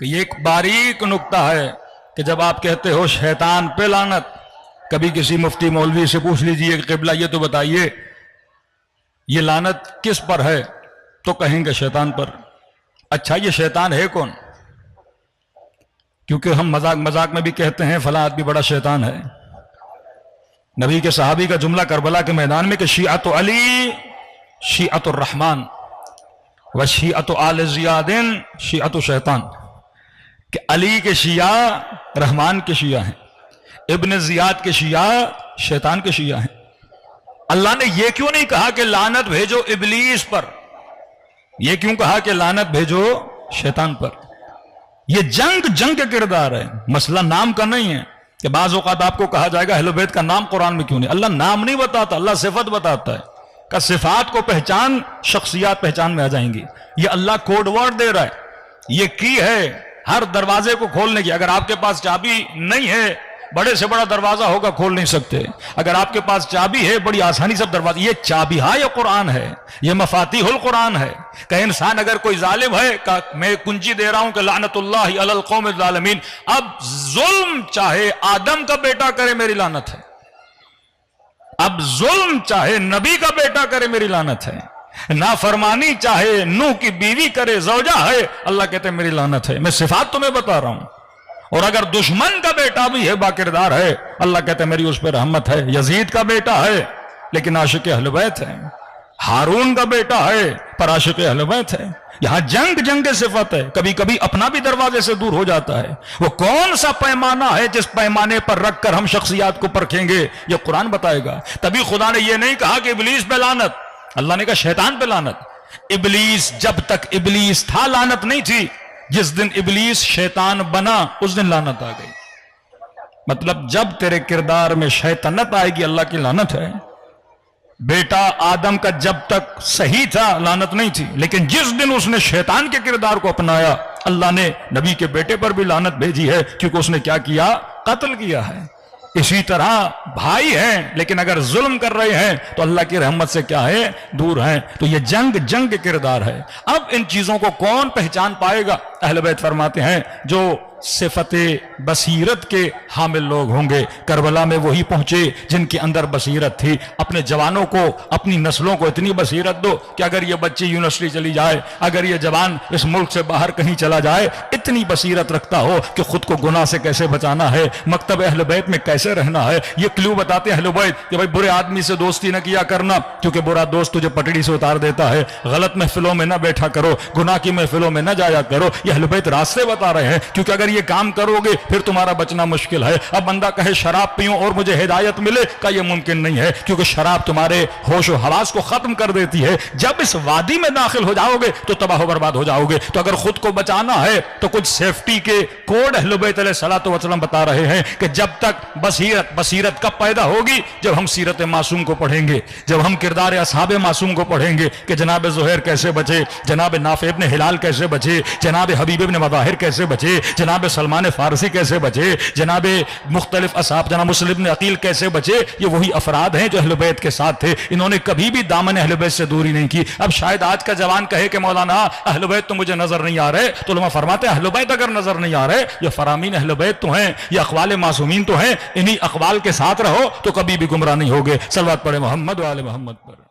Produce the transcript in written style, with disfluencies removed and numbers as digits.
کہ یہ ایک باریک نکتہ ہے کہ جب آپ کہتے ہو شیطان پہ لعنت، کبھی کسی مفتی مولوی سے پوچھ لیجئے کہ قبلہ یہ تو بتائیے یہ لعنت کس پر ہے، تو کہیں گے شیطان پر۔ اچھا یہ شیطان ہے کون؟ کیونکہ ہم مذاق میں بھی کہتے ہیں فلاں آدمی بڑا شیطان ہے۔ نبی کے صحابی کا جملہ کربلا کے میدان میں کہ شیعت علی شیعت الرحمن و شیعت آل زیاد شیعت شیطان، کہ علی کے شیعہ رحمان کے شیعہ ہیں، ابن زیاد کے شیعہ شیطان کے شیعہ ہیں۔ اللہ نے یہ کیوں نہیں کہا کہ لعنت بھیجو ابلیس پر، یہ کیوں کہا کہ لعنت بھیجو شیطان پر؟ یہ جنگ کے کردار ہے، مسئلہ نام کا نہیں ہے کہ بعض اوقات آپ کو کہا جائے گا اہل بیت کا نام قرآن میں کیوں نہیں۔ اللہ نام نہیں بتاتا، اللہ صفت بتاتا ہے کہ صفات کو پہچان، شخصیات پہچان میں آ جائیں گی۔ یہ اللہ کوڈ ورڈ دے رہا ہے، یہ کی ہے ہر دروازے کو کھولنے کی۔ اگر آپ کے پاس چابی نہیں ہے، بڑے سے بڑا دروازہ ہوگا کھول نہیں سکتے۔ اگر آپ کے پاس چابی ہے، بڑی آسانی سے دروازہ، یہ چابی ہے، یہ قرآن ہے، یہ مفاتیح القرآن ہے۔ کہ انسان اگر کوئی ظالم ہے کہ میں کنجی دے رہا ہوں کہ لعنت اللہ علی القوم الظالمین، اب ظلم چاہے آدم کا بیٹا کرے میری لعنت ہے، اب ظلم چاہے نبی کا بیٹا کرے میری لعنت ہے، نافرمانی چاہے نوح کی بیوی کرے زوجہ ہے، اللہ کہتے ہیں میری لعنت ہے۔ میں صفات تمہیں بتا رہا ہوں۔ اور اگر دشمن کا بیٹا بھی ہے، باکردار ہے، اللہ کہتے ہیں میری اس پہ رحمت ہے۔ یزید کا بیٹا ہے لیکن عاشق اہل بیت ہے، ہارون کا بیٹا ہے پر عاشق اہل بیت ہے۔ یہاں جنگ صفت ہے، کبھی کبھی اپنا بھی دروازے سے دور ہو جاتا ہے۔ وہ کون سا پیمانہ ہے جس پیمانے پر رکھ کر ہم شخصیات کو پرکھیں گے، یہ قرآن بتائے گا۔ تبھی خدا نے یہ نہیں کہا کہ ابلیس پہ لعنت، اللہ نے کہا شیطان پہ لعنت۔ ابلیس جب تک ابلیس تھا لعنت نہیں تھی، جس دن ابلیس شیطان بنا اس دن لعنت آ گئی۔ مطلب جب تیرے کردار میں شیطنت آئے گی اللہ کی لعنت ہے۔ بیٹا آدم کا جب تک صحیح تھا لعنت نہیں تھی، لیکن جس دن اس نے شیطان کے کردار کو اپنایا، اللہ نے نبی کے بیٹے پر بھی لعنت بھیجی ہے، کیونکہ اس نے کیا کیا؟ قتل کیا ہے۔ اسی طرح بھائی ہیں لیکن اگر ظلم کر رہے ہیں تو اللہ کی رحمت سے کیا ہے؟ دور ہیں۔ تو یہ جنگ کردار ہے۔ اب ان چیزوں کو کون پہچان پائے گا؟ اہل بیت فرماتے ہیں جو صفت بصیرت کے حامل لوگ ہوں گے۔ کربلا میں وہی پہنچے جن کے اندر بصیرت تھی۔ اپنے جوانوں کو، اپنی نسلوں کو اتنی بصیرت دو کہ اگر یہ بچی یونیورسٹی چلی جائے، اگر یہ جوان اس ملک سے باہر کہیں چلا جائے، اتنی بصیرت رکھتا ہو کہ خود کو گناہ سے کیسے بچانا ہے، مکتب اہل بیت میں کیسے رہنا ہے۔ یہ کلیو بتاتے ہیں اہل بیت کہ بھائی برے آدمی سے دوستی نہ کیا کرنا، کیونکہ برا دوست تجھے پٹڑی سے اتار دیتا ہے۔ غلط محفلوں میں نہ بیٹھا کرو، گناہ کی محفلوں میں نہ جایا کرو۔ یہ اہل بیت راستے بتا رہے ہیں، کیونکہ اگر یہ کام کرو گے پھر تمہارا بچنا مشکل ہے۔ اب بندہ کہے شراب پیوں اور مجھے ہدایت ملے، کا یہ ممکن نہیں ہے، کیونکہ شراب تمہارے ہوش و حواس کو ختم کر دیتی ہے۔ جب اس وادی میں داخل ہو جاؤ گے تو تباہ و برباد ہو جاؤ گے۔ تو اگر خود کو بچانا ہے تو کچھ سیفٹی کے کوڈ اہل بیت علیہ الصلوۃ والسلام بتا رہے ہیں کہ جب تک بصیرت کب پیدا ہوگی؟ جب ہم سیرت معصوم کو پڑھیں گے، جب ہم کردار اصحاب معصوم کو پڑھیں گے کہ جناب زہیر کیسے بچے، جناب نافع ابن ہلال کیسے بچے، جناب حبیب ابن مظاہر کیسے بچے، جناب سلمان فارسی کیسے بچے، جناب مختلف اصحاب، جناب مسلم بن عقیل کیسے بچے۔ یہ وہی افراد ہیں جو اہل بیت کے ساتھ تھے، انہوں نے کبھی بھی دامن اہل بیت سے دوری نہیں کی۔ اب شاید آج کا جوان کہے کہ مولانا اہل بیت تو مجھے نظر نہیں آ رہے، تو علماء فرماتے ہیں اہل بیت اگر نظر نہیں آ رہے، یہ فرامین اہل بیت تو ہیں، یہ اقوال معصومین تو ہیں، انہی اقوال کے ساتھ رہو تو کبھی بھی گمراہ نہیں ہوگے۔ صلوات پڑھے محمد و آل محمد پر۔